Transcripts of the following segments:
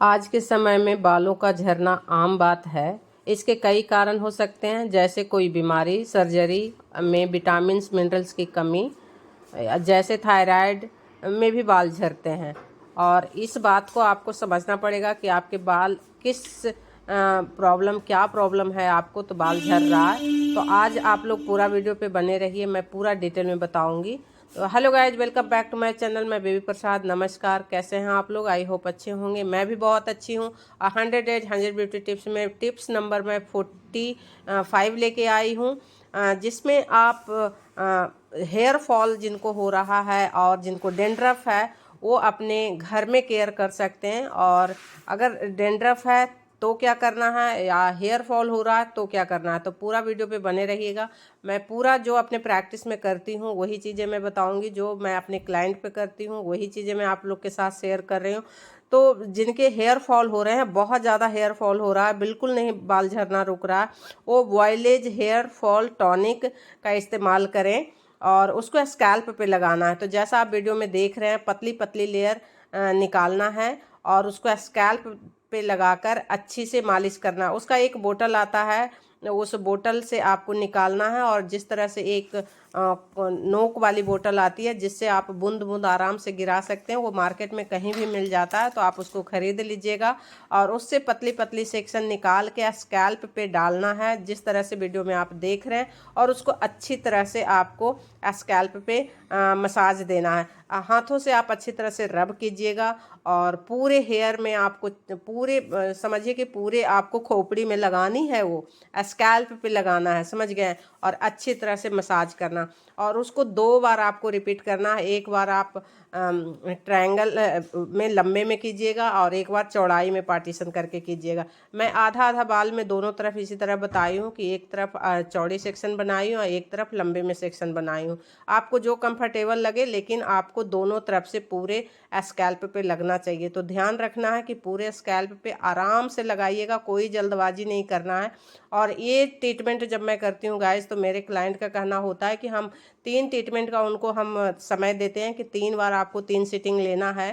आज के समय में बालों का झड़ना आम बात है। इसके कई कारण हो सकते हैं, जैसे कोई बीमारी, सर्जरी में विटामिन्स मिनरल्स की कमी, जैसे थायराइड में भी बाल झड़ते हैं। और इस बात को आपको समझना पड़ेगा कि आपके बाल किस क्या प्रॉब्लम है आपको, तो बाल झड़ रहा है। तो आज आप लोग पूरा वीडियो पे बने रहिए, मैं पूरा डिटेल में बताऊंगी। तो hello guys, welcome back to my channel. मैं बेबी प्रसाद। नमस्कार, कैसे हैं आप लोग? आई होप अच्छे होंगे। मैं भी बहुत अच्छी हूँ। 100 डेज 100 ब्यूटी टिप्स में टिप्स नंबर मैं 45 लेके आई हूँ, जिसमें आप हेयर फॉल जिनको हो रहा है और जिनको डेंड्रफ है वो अपने घर में केयर कर सकते हैं। और अगर डेंड्रफ है तो क्या करना है, या हेयर फॉल हो रहा है तो क्या करना है, तो पूरा वीडियो पे बने रहिएगा। मैं पूरा जो अपने प्रैक्टिस में करती हूँ वही चीज़ें मैं बताऊँगी, जो मैं अपने क्लाइंट पे करती हूँ वही चीज़ें मैं आप लोग के साथ शेयर कर रही हूँ। तो जिनके हेयर फॉल हो रहे हैं, बहुत ज़्यादा हेयर फॉल हो रहा है, बिल्कुल नहीं बाल झड़ना रुक रहा है, वो वॉयलेज हेयर फॉल टॉनिक का इस्तेमाल करें और उसको स्कैल्प पे लगाना है। तो जैसा आप वीडियो में देख रहे हैं, पतली पतली लेयर निकालना है और उसको स्कैल्प पे लगाकर अच्छी से मालिश करना है। उसका एक बोतल आता है, उस बोतल से आपको निकालना है। और जिस तरह से एक नोक वाली बोतल आती है जिससे आप बूंद बूंद आराम से गिरा सकते हैं, वो मार्केट में कहीं भी मिल जाता है, तो आप उसको खरीद लीजिएगा। और उससे पतली पतली सेक्शन निकाल के स्कैल्प पे डालना है, जिस तरह से वीडियो में आप देख रहे हैं। और उसको अच्छी तरह से आपको स्कैल्प पे मसाज देना है। हाथों से आप अच्छी तरह से रब कीजिएगा और पूरे हेयर में आपको समझिए कि पूरे आपको खोपड़ी में लगानी है, वो स्कैल्प पे लगाना है, समझ गए। और अच्छी तरह से मसाज करना और उसको 2 बार आपको रिपीट करना है। एक बार आप ट्रायंगल में लंबे में कीजिएगा और एक बार चौड़ाई में पार्टीशन करके कीजिएगा। मैं आधा आधा बाल में दोनों तरफ इसी तरह बताई हूँ कि एक तरफ चौड़ी सेक्शन बनाई हूँ और एक तरफ लंबे में सेक्शन बनाई हूँ। आपको जो कंफर्टेबल लगे, लेकिन आपको दोनों तरफ से पूरे स्कैल्प पे लगना चाहिए। तो ध्यान रखना है कि पूरे स्कैल्प पे आराम से लगाइएगा, कोई जल्दबाजी नहीं करना है। और ये ट्रीटमेंट जब मैं करती हूँ गाइस, तो मेरे क्लाइंट का कहना होता है कि हम 3 ट्रीटमेंट का उनको हम समय देते हैं कि 3 बार आपको 3 सीटिंग लेना है।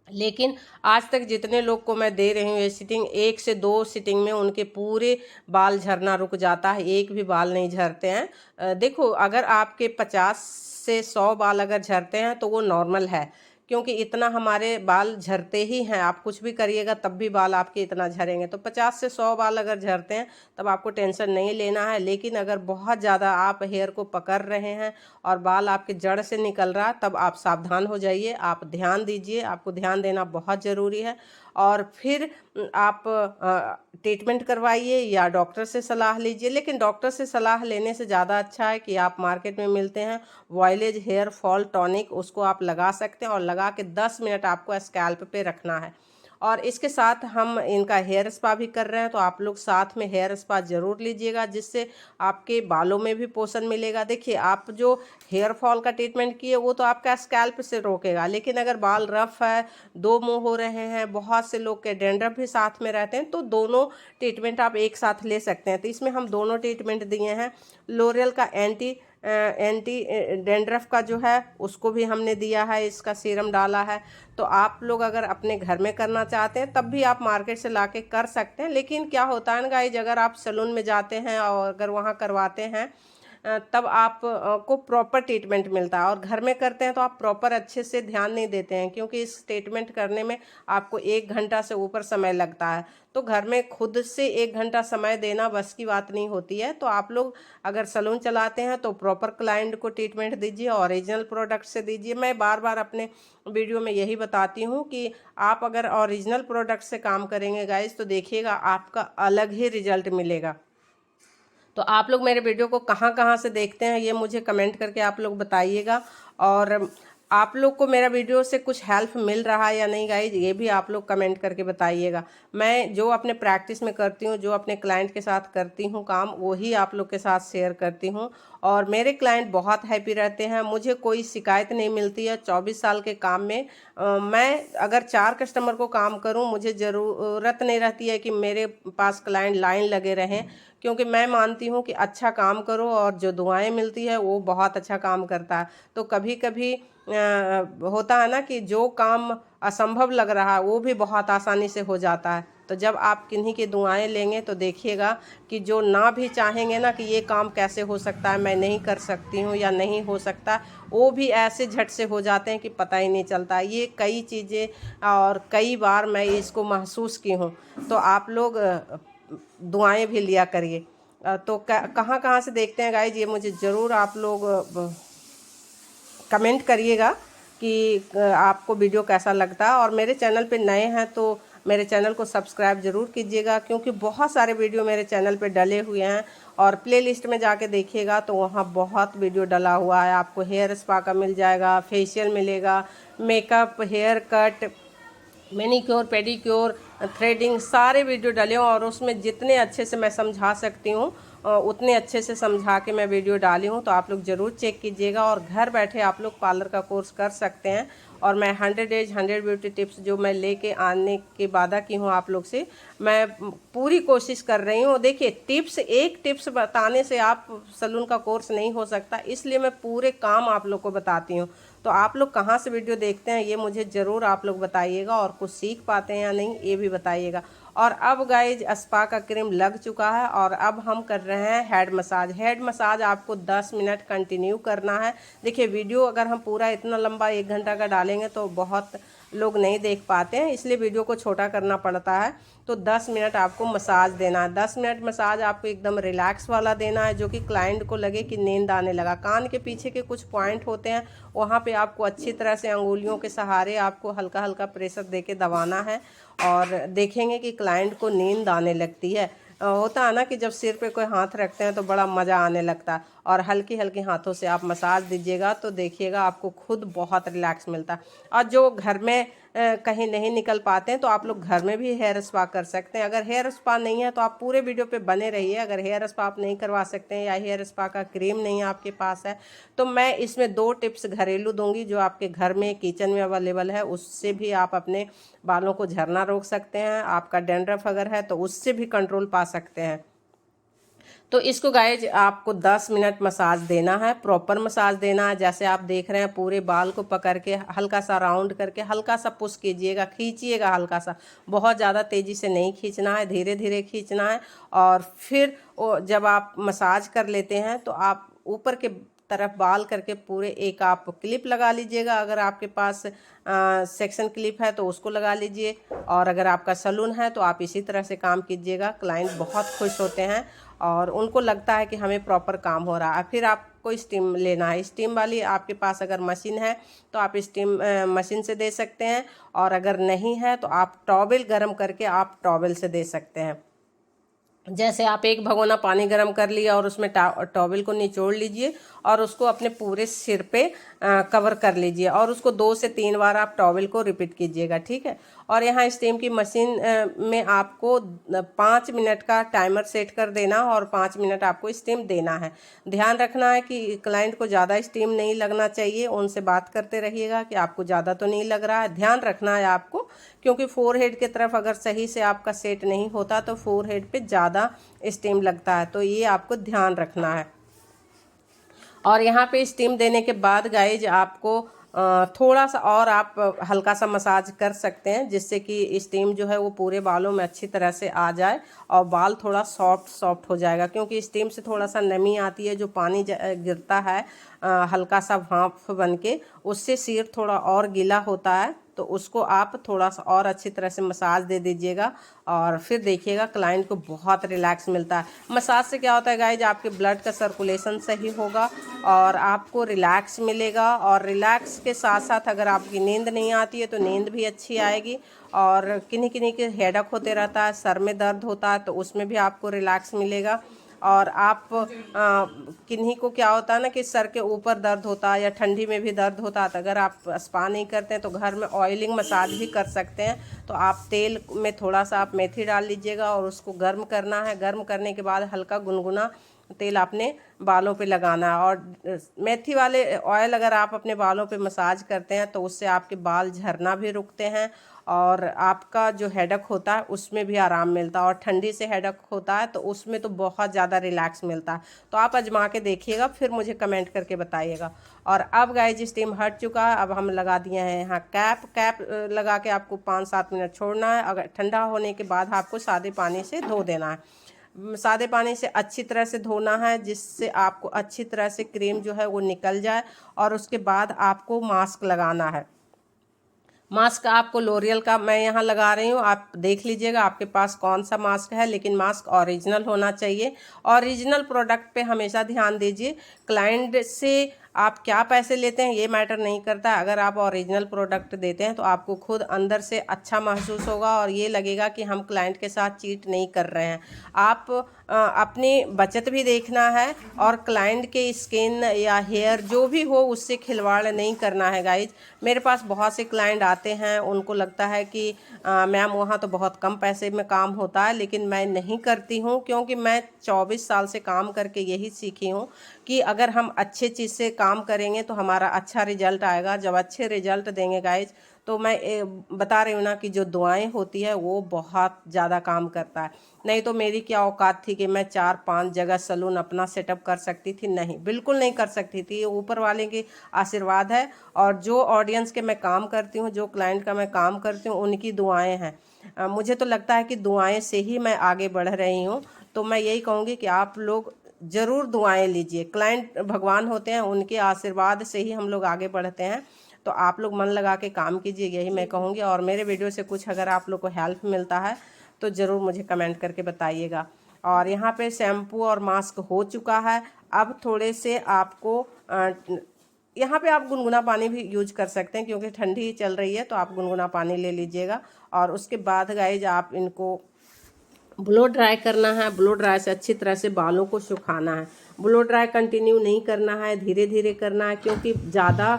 लेकिन आज तक जितने लोग को मैं दे रही हूँ ये सीटिंग, 1 से 2 सीटिंग में उनके पूरे बाल झड़ना रुक जाता है, एक भी बाल नहीं झड़ते हैं। देखो, अगर आपके 50 से 100 बाल अगर झड़ते हैं तो वो नॉर्मल है, क्योंकि इतना हमारे बाल झड़ते ही हैं। आप कुछ भी करिएगा तब भी बाल आपके इतना झड़ेंगे। तो 50 से 100 बाल अगर झड़ते हैं तब आपको टेंशन नहीं लेना है। लेकिन अगर बहुत ज़्यादा आप हेयर को पकड़ रहे हैं और बाल आपके जड़ से निकल रहा है, तब आप सावधान हो जाइए, आप ध्यान दीजिए। आपको ध्यान देना बहुत ज़रूरी है। और फिर आप ट्रीटमेंट करवाइए या डॉक्टर से सलाह लीजिए। लेकिन डॉक्टर से सलाह लेने से ज़्यादा अच्छा है कि आप मार्केट में मिलते हैं वॉयलेज हेयर फॉल टॉनिक, उसको आप लगा सकते हैं और लगा के 10 मिनट आपको स्कैल्प पे रखना है। और इसके साथ हम इनका हेयर स्पा भी कर रहे हैं, तो आप लोग साथ में हेयर स्पा ज़रूर लीजिएगा, जिससे आपके बालों में भी पोषण मिलेगा। देखिए, आप जो हेयर फॉल का ट्रीटमेंट किए वो तो आपका स्कैल्प से रोकेगा, लेकिन अगर बाल रफ है, दो मुंह हो रहे हैं, बहुत से लोग के डेंड्रफ भी साथ में रहते हैं, तो दोनों ट्रीटमेंट आप एक साथ ले सकते हैं। तो इसमें हम दोनों ट्रीटमेंट दिए हैं। लोरियल का एंटी डेंड्रफ का जो है उसको भी हमने दिया है, इसका सीरम डाला है। तो आप लोग अगर अपने घर में करना चाहते हैं तब भी आप मार्केट से लाके कर सकते हैं। लेकिन क्या होता है ना गाइज, अगर आप सैलून में जाते हैं और अगर वहाँ करवाते हैं तब आप को प्रॉपर ट्रीटमेंट मिलता है, और घर में करते हैं तो आप प्रॉपर अच्छे से ध्यान नहीं देते हैं, क्योंकि इस ट्रीटमेंट करने में आपको 1 घंटा से ऊपर समय लगता है। तो घर में खुद से 1 घंटा समय देना बस की बात नहीं होती है। तो आप लोग अगर सैलून चलाते हैं तो प्रॉपर क्लाइंट को ट्रीटमेंट दीजिए, ओरिजिनल प्रोडक्ट से दीजिए। मैं बार बार अपने वीडियो में यही बताती हूँ कि आप अगर ओरिजिनल प्रोडक्ट से काम करेंगे गाइज, तो देखिएगा आपका अलग ही रिजल्ट मिलेगा। तो आप लोग मेरे वीडियो को कहाँ कहाँ से देखते हैं ये मुझे कमेंट करके आप लोग बताइएगा। और आप लोग को मेरा वीडियो से कुछ हेल्प मिल रहा है या नहीं गाइज, ये भी आप लोग कमेंट करके बताइएगा। मैं जो अपने प्रैक्टिस में करती हूँ, जो अपने क्लाइंट के साथ करती हूँ काम, वही आप लोग के साथ शेयर करती हूँ। और मेरे क्लाइंट बहुत हैप्पी रहते हैं, मुझे कोई शिकायत नहीं मिलती है। 24 साल के काम में मैं अगर 4 कस्टमर को काम करूँ, मुझे ज़रूरत नहीं रहती है कि मेरे पास क्लाइंट लाइन लगे रहें, क्योंकि मैं मानती हूँ कि अच्छा काम करो और जो दुआएं मिलती है वो बहुत अच्छा काम करता है। तो कभी कभी होता है ना कि जो काम असंभव लग रहा है वो भी बहुत आसानी से हो जाता है। तो जब आप किन्हीं की दुआएं लेंगे तो देखिएगा कि जो ना भी चाहेंगे ना कि ये काम कैसे हो सकता है, मैं नहीं कर सकती हूँ या नहीं हो सकता, वो भी ऐसे झट से हो जाते हैं कि पता ही नहीं चलता। ये कई चीज़ें और कई बार मैं इसको महसूस की हूँ। तो आप लोग दुआएं भी लिया करिए। तो कहाँ कहाँ से देखते हैं गाइज, ये मुझे ज़रूर आप लोग कमेंट करिएगा कि आपको वीडियो कैसा लगता है। और मेरे चैनल पे नए हैं तो मेरे चैनल को सब्सक्राइब ज़रूर कीजिएगा, क्योंकि बहुत सारे वीडियो मेरे चैनल पे डले हुए हैं। और प्लेलिस्ट में जाके देखिएगा तो वहाँ बहुत वीडियो डला हुआ है। आपको हेयर स्पा का मिल जाएगा, फेशियल मिलेगा, makeup, hair cut, manicure, pedicure, threading, सारे वीडियो डले और उसमें जितने अच्छे से मैं समझा सकती हूँ उतने अच्छे से समझा के मैं वीडियो डाली हूँ। तो आप लोग ज़रूर चेक कीजिएगा और घर बैठे आप लोग पार्लर का कोर्स कर सकते हैं। और मैं 100 डेज 100 ब्यूटी टिप्स जो मैं लेके आने के वादा की हूँ आप लोग से, मैं पूरी कोशिश कर रही हूँ। देखिए एक टिप्स बताने से आप सलून का कोर्स नहीं हो सकता, इसलिए मैं पूरे काम आप लोग को बताती हूँ। तो आप लोग कहाँ से वीडियो देखते हैं ये मुझे ज़रूर आप लोग बताइएगा, और कुछ सीख पाते हैं या नहीं ये भी बताइएगा। और अब गाइज स्पा का क्रीम लग चुका है और अब हम कर रहे हैं हेड मसाज। हेड मसाज आपको 10 मिनट कंटिन्यू करना है। देखिए वीडियो अगर हम पूरा इतना लंबा 1 घंटा का डालेंगे तो बहुत लोग नहीं देख पाते हैं, इसलिए वीडियो को छोटा करना पड़ता है। तो 10 मिनट आपको मसाज देना है। 10 मिनट मसाज आपको एकदम रिलैक्स वाला देना है, जो कि क्लाइंट को लगे कि नींद आने लगा। कान के पीछे के कुछ पॉइंट होते हैं, वहाँ पे आपको अच्छी तरह से अंगुलियों के सहारे आपको हल्का हल्का प्रेशर देके दबाना है और देखेंगे कि क्लाइंट को नींद आने लगती है। होता है ना कि जब सिर पे कोई हाथ रखते हैं तो बड़ा मज़ा आने लगता है, और हल्की हल्की हाथों से आप मसाज दीजिएगा तो देखिएगा आपको खुद बहुत रिलैक्स मिलता है। और जो घर में कहीं नहीं निकल पाते हैं तो आप लोग घर में भी हेयर स्पा कर सकते हैं। अगर हेयर स्पा नहीं है तो आप पूरे वीडियो पे बने रहिए। अगर हेयर स्पा आप नहीं करवा सकते हैं या हेयर स्पा का क्रीम नहीं आपके पास है तो मैं इसमें 2 टिप्स घरेलू दूंगी जो आपके घर में किचन में अवेलेबल है। उससे भी आप अपने बालों को झड़ना रोक सकते हैं। आपका डैंड्रफ अगर है तो उससे भी कंट्रोल पा सकते हैं। तो इसको गाइज आपको 10 मिनट मसाज देना है, प्रॉपर मसाज देना है। जैसे आप देख रहे हैं पूरे बाल को पकड़ के हल्का सा राउंड करके हल्का सा पुश कीजिएगा, खींचिएगा हल्का सा, बहुत ज़्यादा तेज़ी से नहीं खींचना है, धीरे धीरे खींचना है। और फिर जब आप मसाज कर लेते हैं तो आप ऊपर के तरफ बाल करके पूरे एक आप क्लिप लगा लीजिएगा। अगर आपके पास सेक्शन क्लिप है तो उसको लगा लीजिए, और अगर आपका सलून है तो आप इसी तरह से काम कीजिएगा। क्लाइंट बहुत खुश होते हैं और उनको लगता है कि हमें प्रॉपर काम हो रहा है। फिर आपको स्टीम लेना है। स्टीम वाली आपके पास अगर मशीन है तो आप स्टीम मशीन से दे सकते हैं, और अगर नहीं है तो आप टॉवेल गर्म करके आप टॉवेल से दे सकते हैं। जैसे आप एक भगोना पानी गर्म कर लिया और उसमें टॉवेल को निचोड़ लीजिए और उसको अपने पूरे सिर पे कवर कर लीजिए, और उसको 2 से 3 बार आप टॉवेल को रिपीट कीजिएगा, ठीक है। और यहाँ स्टीम की मशीन में आपको 5 मिनट का टाइमर सेट कर देना और 5 मिनट आपको स्टीम देना है। ध्यान रखना है कि क्लाइंट को ज़्यादा स्टीम नहीं लगना चाहिए। उनसे बात करते रहिएगा कि आपको ज़्यादा तो नहीं लग रहा है। ध्यान रखना है आपको, क्योंकि फोरहेड की तरफ अगर सही से आपका सेट नहीं होता तो फोरहेड पे ज़्यादा स्टीम लगता है, तो ये आपको ध्यान रखना है। और यहाँ पे स्टीम देने के बाद गाइज आपको थोड़ा सा और आप हल्का सा मसाज कर सकते हैं, जिससे कि स्टीम जो है वो पूरे बालों में अच्छी तरह से आ जाए और बाल थोड़ा सॉफ्ट हो जाएगा। क्योंकि स्टीम से थोड़ा सा नमी आती है, जो पानी गिरता है हल्का सा भाप बन के, उससे सिर थोड़ा और गीला होता है। तो उसको आप थोड़ा सा और अच्छी तरह से मसाज दे दीजिएगा और फिर देखिएगा क्लाइंट को बहुत रिलैक्स मिलता है। मसाज से क्या होता है गाइज, आपके ब्लड का सर्कुलेशन सही होगा और आपको रिलैक्स मिलेगा। और रिलैक्स के साथ साथ अगर आपकी नींद नहीं आती है तो नींद भी अच्छी आएगी। और किन्हीं किन्हीं के हेडेक होते रहता है, सर में दर्द होता है, तो उसमें भी आपको रिलैक्स मिलेगा। और आप किन्हीं को क्या होता है ना कि सर के ऊपर दर्द होता है या ठंडी में भी दर्द होता है, तो अगर आप स्पा नहीं करते हैं तो घर में ऑयलिंग मसाज भी कर सकते हैं। तो आप तेल में थोड़ा सा आप मेथी डाल लीजिएगा और उसको गर्म करना है। गर्म करने के बाद हल्का गुनगुना तेल अपने बालों पे लगाना है। और मेथी वाले ऑयल अगर आप अपने बालों पे मसाज करते हैं तो उससे आपके बाल झड़ना भी रुकते हैं और आपका जो हेडक होता है उसमें भी आराम मिलता है, और ठंडी से हेडक होता है तो उसमें तो बहुत ज़्यादा रिलैक्स मिलता है। तो आप आजमा के देखिएगा, फिर मुझे कमेंट करके बताइएगा। और अब गाइज स्टीम हट चुका है, अब हम लगा दिए हैं यहाँ कैप लगा के आपको 5-7 मिनट छोड़ना है। अगर ठंडा होने के बाद आपको सादे पानी से धो देना है। सादे पानी से अच्छी तरह से धोना है, जिससे आपको अच्छी तरह से क्रीम जो है वो निकल जाए। और उसके बाद आपको मास्क लगाना है। मास्क आपको लोरियल का मैं यहाँ लगा रही हूँ, आप देख लीजिएगा आपके पास कौन सा मास्क है, लेकिन मास्क ओरिजिनल होना चाहिए। ओरिजिनल प्रोडक्ट पे हमेशा ध्यान दीजिए। क्लाइंट से आप क्या पैसे लेते हैं ये मैटर नहीं करता। अगर आप ओरिजिनल प्रोडक्ट देते हैं तो आपको खुद अंदर से अच्छा महसूस होगा, और ये लगेगा कि हम क्लाइंट के साथ चीट नहीं कर रहे हैं। आप अपनी बचत भी देखना है, और क्लाइंट के स्किन या हेयर जो भी हो उससे खिलवाड़ नहीं करना है गाइज। मेरे पास बहुत से क्लाइंट आते हैं, उनको लगता है कि मैम वहाँ तो बहुत कम पैसे में काम होता है, लेकिन मैं नहीं करती हूँ, क्योंकि मैं 24 साल से काम करके यही सीखी हूँ कि अगर हम अच्छे चीज़ से काम करेंगे तो हमारा अच्छा रिजल्ट आएगा। जब अच्छे रिजल्ट देंगे गाइज, तो मैं बता रही हूँ ना कि जो दुआएं होती है वो बहुत ज़्यादा काम करता है। नहीं तो मेरी क्या औकात थी कि मैं 4-5 जगह सलून अपना सेटअप कर सकती थी? नहीं, बिल्कुल नहीं कर सकती थी। ये ऊपर वाले के आशीर्वाद है, और जो ऑडियंस के मैं काम करती हूँ, जो क्लाइंट का मैं काम करती हूँ, उनकी दुआएं हैं। मुझे तो लगता है कि दुआएं से ही मैं आगे बढ़ रही हूँ। तो मैं यही कहूँगी कि आप लोग ज़रूर दुआएं लीजिए। क्लाइंट भगवान होते हैं, उनके आशीर्वाद से ही हम लोग आगे बढ़ते हैं। तो आप लोग मन लगा के काम कीजिए, यही मैं कहूँगी। और मेरे वीडियो से कुछ अगर आप लोग को हेल्प मिलता है तो ज़रूर मुझे कमेंट करके बताइएगा। और यहाँ पे शैम्पू और मास्क हो चुका है। अब थोड़े से आपको यहाँ पे आप गुनगुना पानी भी यूज कर सकते हैं, क्योंकि ठंडी चल रही है तो आप गुनगुना पानी ले लीजिएगा। और उसके बाद गाइज आप इनको ब्लो ड्राई करना है। ब्लो ड्राई से अच्छी तरह से बालों को सुखाना है। ब्लो ड्राई कंटिन्यू नहीं करना है, धीरे धीरे करना है, क्योंकि ज़्यादा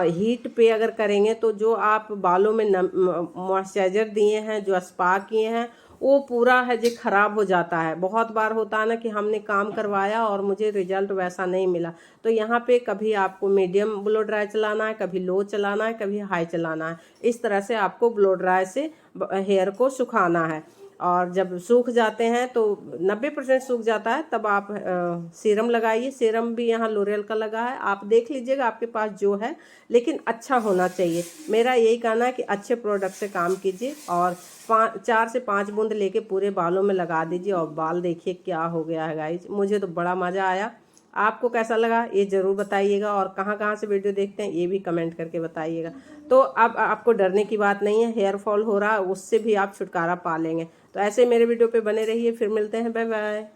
हीट पे अगर करेंगे तो जो आप बालों में मॉइस्चराइज़र दिए हैं, जो स्पा किए हैं, वो पूरा है जो ख़राब हो जाता है। बहुत बार होता है ना कि हमने काम करवाया और मुझे रिजल्ट वैसा नहीं मिला। तो यहाँ पे कभी आपको मीडियम ब्लो ड्राई चलाना है, कभी लो चलाना है, कभी हाई चलाना है। इस तरह से आपको ब्लो ड्राई से हेयर को सुखाना है। और जब सूख जाते हैं तो 90% सूख जाता है, तब आप सीरम लगाइए। सीरम भी यहाँ लोरियल का लगा है, आप देख लीजिएगा आपके पास जो है, लेकिन अच्छा होना चाहिए। मेरा यही कहना है कि अच्छे प्रोडक्ट से काम कीजिए, और 4 से 5 बूंद लेके पूरे बालों में लगा दीजिए, और बाल देखिए क्या हो गया है गाइज। मुझे तो बड़ा मज़ा आया। आपको कैसा लगा ये ज़रूर बताइएगा, और कहाँ कहाँ से वीडियो देखते हैं ये भी कमेंट करके बताइएगा। तो अब आपको डरने की बात नहीं है, हेयर फॉल हो रहा है उससे भी आप छुटकारा पा लेंगे। तो ऐसे मेरे वीडियो पे बने रहिए, फिर मिलते हैं, बाय बाय।